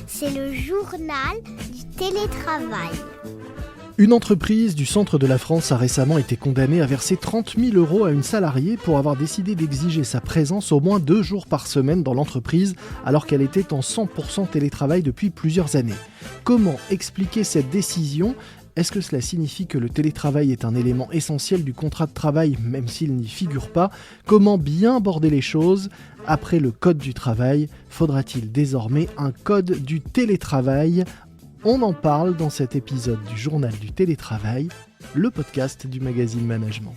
C'est le journal du télétravail. Une entreprise du centre de la France a récemment été condamnée à verser 30 000 € à une salariée pour avoir décidé d'exiger sa présence au moins 2 jours par semaine dans l'entreprise alors qu'elle était en 100% télétravail depuis plusieurs années. Comment expliquer cette décision ? Est-ce que cela signifie que le télétravail est un élément essentiel du contrat de travail, même s'il n'y figure pas ? Comment bien aborder les choses ? Après le code du travail, faudra-t-il désormais un code du télétravail ? On en parle dans cet épisode du Journal du télétravail, le podcast du magazine Management.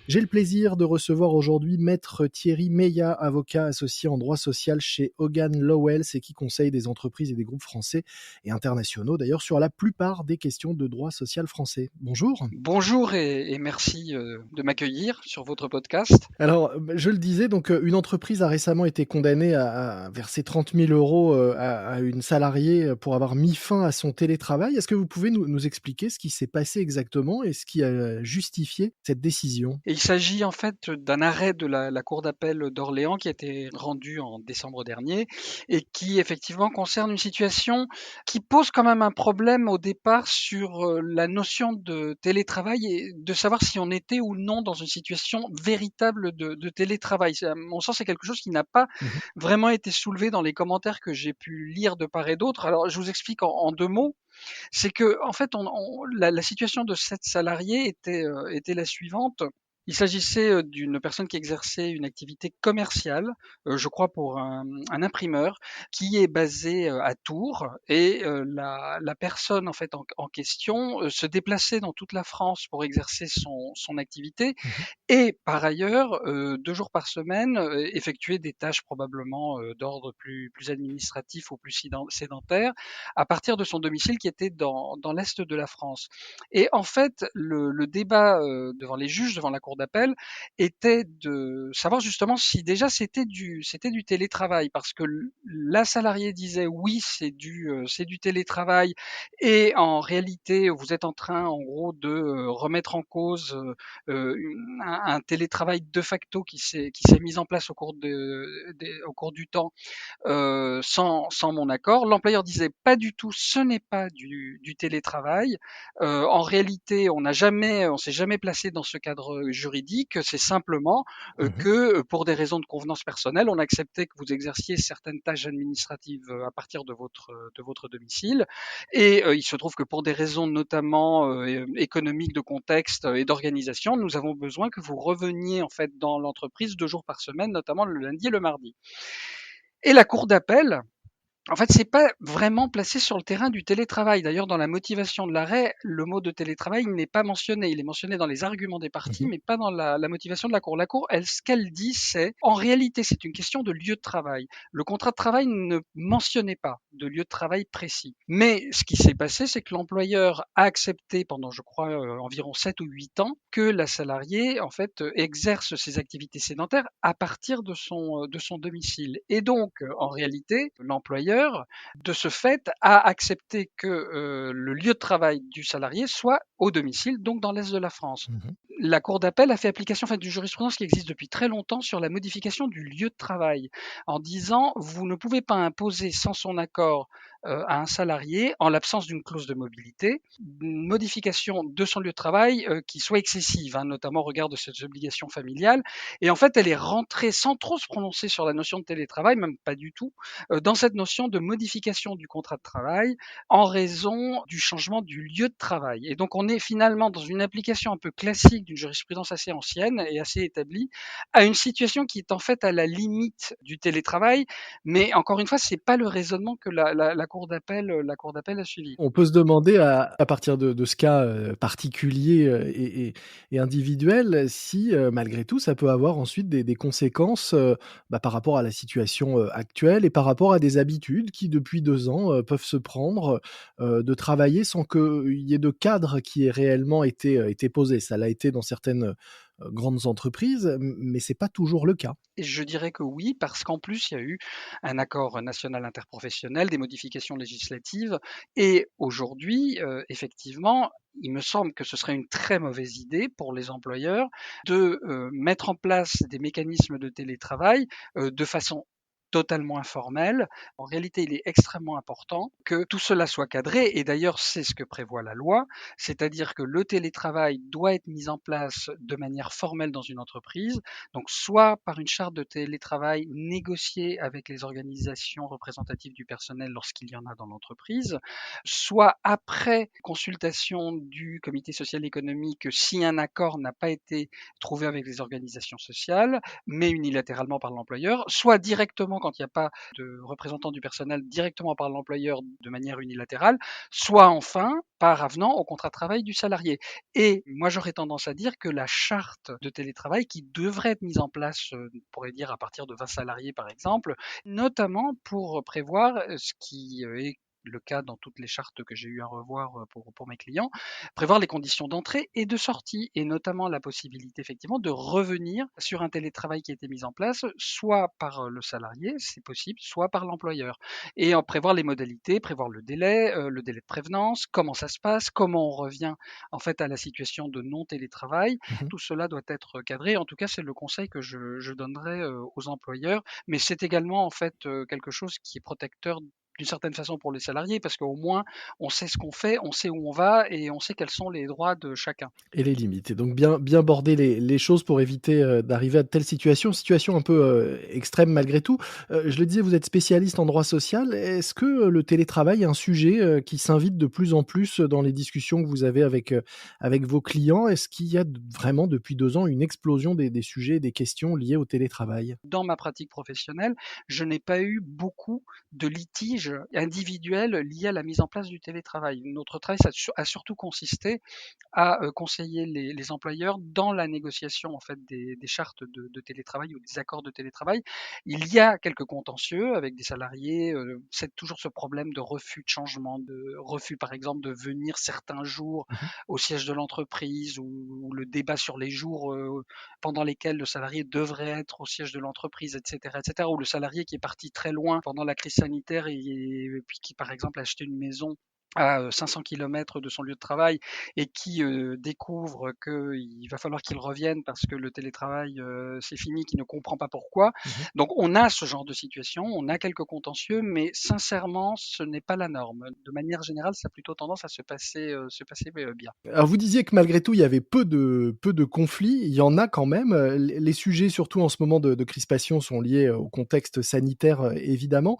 J'ai le plaisir de recevoir aujourd'hui Maître Thierry Meillat, avocat associé en droit social chez Hogan Lovells et qui conseille des entreprises et des groupes français et internationaux, d'ailleurs sur la plupart des questions de droit social français. Bonjour. Bonjour et merci de m'accueillir sur votre podcast. Alors, je le disais, donc une entreprise a récemment été condamnée à verser 30 000 € à une salariée pour avoir mis fin à son télétravail. Est-ce que vous pouvez nous expliquer ce qui s'est passé exactement et ce qui a justifié cette décision ? Et il s'agit en fait d'un arrêt de la Cour d'appel d'Orléans qui a été rendu en décembre dernier et qui effectivement concerne une situation qui pose quand même un problème au départ sur la notion de télétravail et de savoir si on était ou non dans une situation véritable de télétravail. À mon sens, c'est quelque chose qui n'a pas vraiment été soulevé dans les commentaires que j'ai pu lire de part et d'autre. Alors, je vous explique en 2 mots. C'est que en fait, la situation de cette salariée était la suivante. Il s'agissait d'une personne qui exerçait une activité commerciale, je crois pour un imprimeur, qui est basé à Tours. Et la personne en fait en question se déplaçait dans toute la France pour exercer son activité et par ailleurs, 2 jours par semaine, effectuer des tâches probablement d'ordre plus administratif ou plus sédentaire à partir de son domicile qui était dans l'est de la France. Et en fait, le débat devant les juges, devant la cour d'appel, était de savoir justement si déjà c'était du télétravail, parce que la salariée disait oui, c'est du télétravail, et en réalité, vous êtes en train, en gros, de remettre en cause un télétravail de facto qui s'est mis en place au cours du temps sans mon accord. L'employeur disait pas du tout, ce n'est pas du télétravail. En réalité, on s'est jamais placé dans ce cadre juridique. C'est simplement que pour des raisons de convenance personnelle, on acceptait que vous exerciez certaines tâches administratives à partir de votre domicile. Et il se trouve que pour des raisons notamment économiques, de contexte et d'organisation, nous avons besoin que vous reveniez en fait dans l'entreprise 2 jours par semaine, notamment le lundi et le mardi. Et la cour d'appel, en fait, c'est pas vraiment placé sur le terrain du télétravail. D'ailleurs, dans la motivation de l'arrêt, le mot de télétravail n'est pas mentionné. Il est mentionné dans les arguments des parties, mais pas dans la motivation de la Cour. La Cour, ce qu'elle dit, c'est, en réalité, c'est une question de lieu de travail. Le contrat de travail ne mentionnait pas de lieu de travail précis. Mais ce qui s'est passé, c'est que l'employeur a accepté pendant, je crois, environ 7 ou 8 ans, que la salariée, en fait, exerce ses activités sédentaires à partir de son domicile. Et donc, en réalité, l'employeur, de ce fait, a accepté que le lieu de travail du salarié soit au domicile, donc dans l'est de la France. La Cour d'appel a fait application en fait, d'une jurisprudence qui existe depuis très longtemps sur la modification du lieu de travail, en disant vous ne pouvez pas imposer sans son accord à un salarié, en l'absence d'une clause de mobilité, une modification de son lieu de travail qui soit excessive, notamment au regard de ses obligations familiales. Et en fait, elle est rentrée sans trop se prononcer sur la notion de télétravail, même pas du tout, dans cette notion de modification du contrat de travail en raison du changement du lieu de travail. Et donc, on est finalement dans une application un peu classique d'une jurisprudence assez ancienne et assez établie à une situation qui est en fait à la limite du télétravail. Mais encore une fois, c'est pas le raisonnement que la Cour d'appel a suivi. On peut se demander à partir de ce cas particulier et individuel si malgré tout ça peut avoir ensuite des conséquences par rapport à la situation actuelle et par rapport à des habitudes qui depuis 2 ans peuvent se prendre de travailler sans qu'il y ait de cadre qui ait réellement été posé. Ça l'a été dans certaines grandes entreprises, mais c'est pas toujours le cas. Et je dirais que oui, parce qu'en plus, il y a eu un accord national interprofessionnel, des modifications législatives et aujourd'hui, effectivement, il me semble que ce serait une très mauvaise idée pour les employeurs de, mettre en place des mécanismes de télétravail, de façon totalement informelle. En réalité, il est extrêmement important que tout cela soit cadré et d'ailleurs, c'est ce que prévoit la loi, c'est-à-dire que le télétravail doit être mis en place de manière formelle dans une entreprise, donc soit par une charte de télétravail négociée avec les organisations représentatives du personnel lorsqu'il y en a dans l'entreprise, soit après consultation du comité social économique si un accord n'a pas été trouvé avec les organisations sociales, mais unilatéralement par l'employeur, soit directement quand il n'y a pas de représentant du personnel, directement par l'employeur de manière unilatérale, soit enfin par avenant au contrat de travail du salarié. Et moi, j'aurais tendance à dire que la charte de télétravail qui devrait être mise en place, on pourrait dire à partir de 20 salariés par exemple, notamment pour prévoir ce qui est le cas dans toutes les chartes que j'ai eu à revoir pour mes clients, prévoir les conditions d'entrée et de sortie, et notamment la possibilité effectivement de revenir sur un télétravail qui a été mis en place, soit par le salarié, c'est possible, soit par l'employeur. Et en prévoir les modalités, prévoir le délai de prévenance, comment ça se passe, comment on revient en fait à la situation de non-télétravail. Mmh. Tout cela doit être cadré. En tout cas, c'est le conseil que je donnerais aux employeurs, mais c'est également en fait quelque chose qui est protecteur d'une certaine façon pour les salariés, parce qu'au moins on sait ce qu'on fait, on sait où on va et on sait quels sont les droits de chacun. Et les limites et donc bien border les choses pour éviter, d'arriver à de telles situations un peu, extrêmes malgré tout. Je le disais, vous êtes spécialiste en droit social. Est-ce que, le télétravail est un sujet, qui s'invite de plus en plus dans les discussions que vous avez avec vos clients? Est-ce qu'il y a vraiment depuis 2 ans une explosion des sujets et des questions liées au télétravail? Dans ma pratique professionnelle, je n'ai pas eu beaucoup de litiges individuels liés à la mise en place du télétravail. Notre travail a surtout consisté à conseiller les employeurs dans la négociation en fait des chartes de télétravail ou des accords de télétravail. Il y a quelques contentieux avec des salariés, c'est toujours ce problème de refus de changement, de refus par exemple de venir certains jours Mmh mh. au siège de l'entreprise ou le débat sur les jours pendant lesquels le salarié devrait être au siège de l'entreprise, etc., ou le salarié qui est parti très loin pendant la crise sanitaire et puis qui par exemple a acheté une maison à 500 kilomètres de son lieu de travail et qui découvre qu'il va falloir qu'il revienne parce que le télétravail c'est fini, qui ne comprend pas pourquoi. Mmh. Donc on a ce genre de situation, on a quelques contentieux, mais sincèrement ce n'est pas la norme. De manière générale, ça a plutôt tendance à se passer bien. Alors vous disiez que malgré tout, il y avait peu de conflits. Il y en a quand même. Les sujets, surtout en ce moment de crispation, sont liés au contexte sanitaire, évidemment.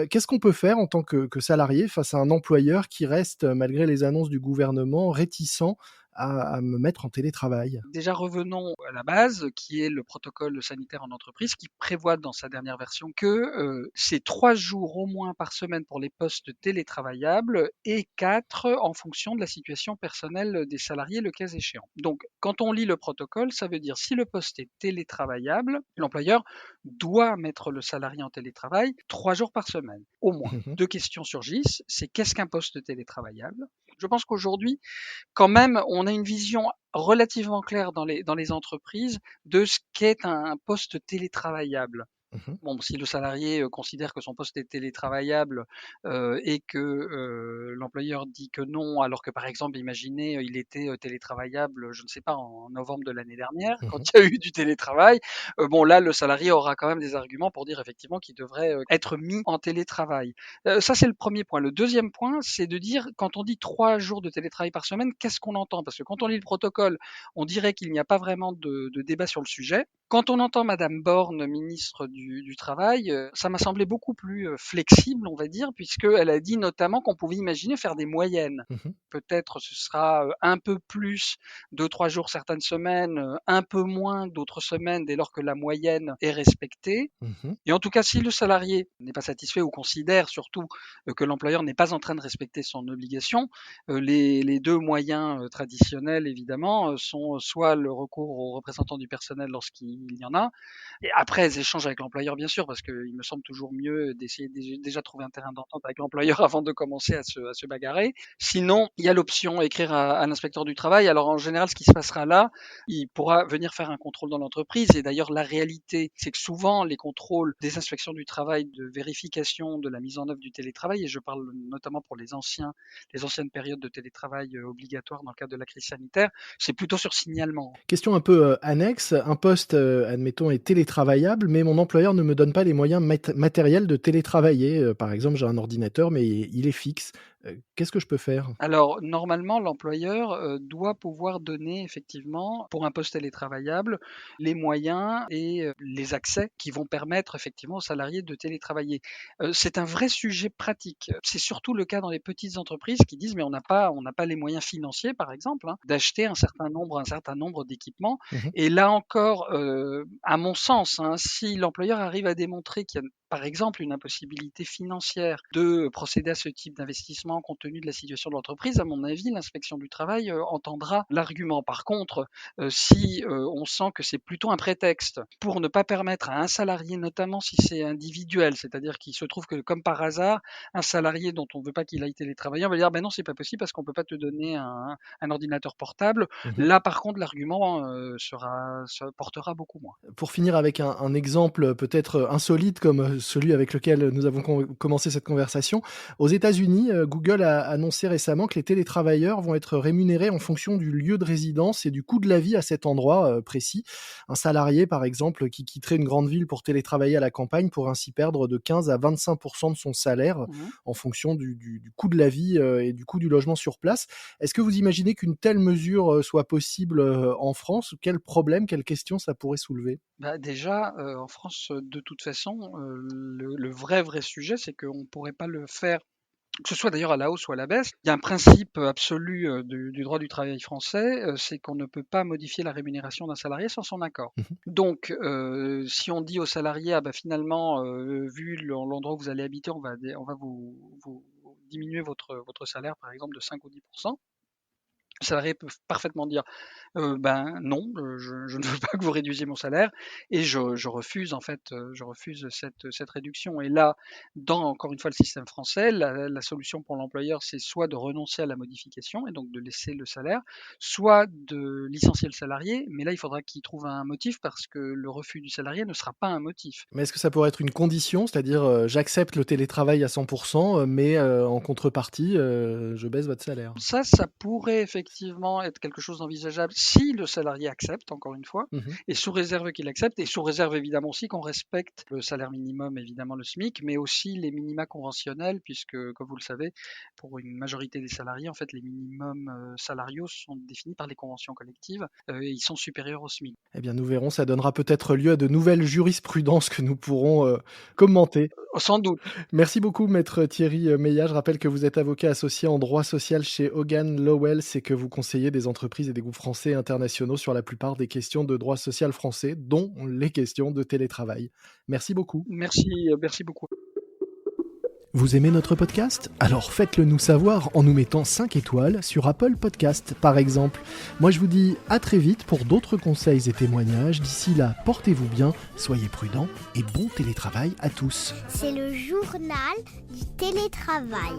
Qu'est-ce qu'on peut faire en tant que salarié face à un employeur qui reste, malgré les annonces du gouvernement, réticent à me mettre en télétravail? Déjà, revenons à la base, qui est le protocole sanitaire en entreprise, qui prévoit dans sa dernière version que c'est 3 jours au moins par semaine pour les postes télétravaillables et 4 en fonction de la situation personnelle des salariés, le cas échéant. Donc, quand on lit le protocole, ça veut dire si le poste est télétravaillable, l'employeur doit mettre le salarié en télétravail 3 jours par semaine, au moins. Mmh mh. Deux questions surgissent, c'est qu'est-ce qu'un poste télétravaillable? Je pense qu'aujourd'hui, quand même, on a une vision relativement claire dans les entreprises de ce qu'est un poste télétravaillable. Mmh. Bon, si le salarié considère que son poste est télétravaillable et que l'employeur dit que non, alors que par exemple, imaginez, il était télétravaillable, je ne sais pas, en novembre de l'année dernière, quand Mmh. il y a eu du télétravail, bon là, le salarié aura quand même des arguments pour dire effectivement qu'il devrait être mis en télétravail. Ça, c'est le premier point. Le deuxième point, c'est de dire, quand on dit 3 jours de télétravail par semaine, qu'est-ce qu'on entend? Parce que quand on lit le protocole, on dirait qu'il n'y a pas vraiment de débat sur le sujet. Quand on entend Madame Borne, ministre du Travail, ça m'a semblé beaucoup plus flexible, on va dire, puisqu'elle a dit notamment qu'on pouvait imaginer faire des moyennes. Mmh. Peut-être ce sera un peu plus 2, 3 jours certaines semaines, un peu moins d'autres semaines dès lors que la moyenne est respectée. Mmh. Et en tout cas, si le salarié n'est pas satisfait ou considère surtout que l'employeur n'est pas en train de respecter son obligation, les deux moyens traditionnels, évidemment, sont soit le recours aux représentants du personnel lorsqu'il y en a, et après échange avec employeur, bien sûr, parce qu'il me semble toujours mieux d'essayer déjà de trouver un terrain d'entente avec l'employeur avant de commencer à se bagarrer. Sinon, il y a l'option écrire à l'inspecteur du travail. Alors en général, ce qui se passera là, il pourra venir faire un contrôle dans l'entreprise. Et d'ailleurs, la réalité, c'est que souvent, les contrôles des inspections du travail de vérification de la mise en œuvre du télétravail, et je parle notamment pour les anciennes périodes de télétravail obligatoire dans le cadre de la crise sanitaire, c'est plutôt sur signalement. Question un peu annexe, un poste, admettons, est télétravaillable, mais mon employeur ne me donne pas les moyens matériels de télétravailler. Par exemple, j'ai un ordinateur, mais il est fixe. Qu'est-ce que je peux faire? Alors, normalement, l'employeur doit pouvoir donner effectivement, pour un poste télétravaillable, les moyens et les accès qui vont permettre effectivement aux salariés de télétravailler. C'est un vrai sujet pratique. C'est surtout le cas dans les petites entreprises qui disent mais on n'a pas les moyens financiers, par exemple, d'acheter un certain nombre d'équipements. Mmh. Et là encore, à mon sens, si l'employeur arrive à démontrer qu'il y a par exemple une impossibilité financière de procéder à ce type d'investissement compte tenu de la situation de l'entreprise, à mon avis, l'inspection du travail entendra l'argument. Par contre, si on sent que c'est plutôt un prétexte pour ne pas permettre à un salarié, notamment si c'est individuel, c'est-à-dire qu'il se trouve que comme par hasard, un salarié dont on ne veut pas qu'il aille télétravailler, on va dire ben non, c'est pas possible parce qu'on peut pas te donner un ordinateur portable. Mmh. Là, par contre, l'argument portera beaucoup moins. Pour finir avec un exemple peut-être insolite comme celui avec lequel nous avons commencé cette conversation. Aux États-Unis, Google a annoncé récemment que les télétravailleurs vont être rémunérés en fonction du lieu de résidence et du coût de la vie à cet endroit précis. Un salarié, par exemple, qui quitterait une grande ville pour télétravailler à la campagne pourrait ainsi perdre de 15 à 25% de son salaire Mmh. en fonction du coût de la vie et du coût du logement sur place. Est-ce que vous imaginez qu'une telle mesure soit possible en France? Quel problème, quelle question ça pourrait soulever? Bah, déjà, en France, de toute façon, le vrai sujet, c'est qu'on ne pourrait pas le faire, que ce soit d'ailleurs à la hausse ou à la baisse. Il y a un principe absolu du droit du travail français, c'est qu'on ne peut pas modifier la rémunération d'un salarié sans son accord. Mmh. Donc, si on dit aux salariés, ah bah finalement, vu l'endroit où vous allez habiter, on va vous diminuer votre salaire, par exemple, de 5 ou 10%. Le salarié peut parfaitement dire ben non, je ne veux pas que vous réduisiez mon salaire et je refuse en fait, je refuse cette réduction. Et là, dans encore une fois le système français, la solution pour l'employeur, c'est soit de renoncer à la modification et donc de laisser le salaire, soit de licencier le salarié. Mais là, il faudra qu'il trouve un motif parce que le refus du salarié ne sera pas un motif. Mais est-ce que ça pourrait être une condition? C'est-à-dire, j'accepte le télétravail à 100%, mais en contrepartie, je baisse votre salaire? Ça pourrait effectivement être quelque chose d'envisageable si le salarié accepte, encore une fois, Mmh. et sous réserve qu'il accepte, et sous réserve évidemment aussi qu'on respecte le salaire minimum, évidemment le SMIC, mais aussi les minima conventionnels, puisque, comme vous le savez, pour une majorité des salariés, en fait, les minimums salariaux sont définis par les conventions collectives, et ils sont supérieurs au SMIC. Eh bien, nous verrons, ça donnera peut-être lieu à de nouvelles jurisprudences que nous pourrons, commenter. Sans doute. Merci beaucoup maître Thierry, Meillat. Je rappelle que vous êtes avocat associé en droit social chez Hogan Lovells et que vous conseillez des entreprises et des groupes français et internationaux sur la plupart des questions de droit social français, dont les questions de télétravail. Merci beaucoup. Merci beaucoup. Vous aimez notre podcast? Alors faites-le nous savoir en nous mettant 5 étoiles sur Apple Podcast, par exemple. Moi je vous dis à très vite pour d'autres conseils et témoignages. D'ici là, portez-vous bien, soyez prudents et bon télétravail à tous. C'est le journal du télétravail.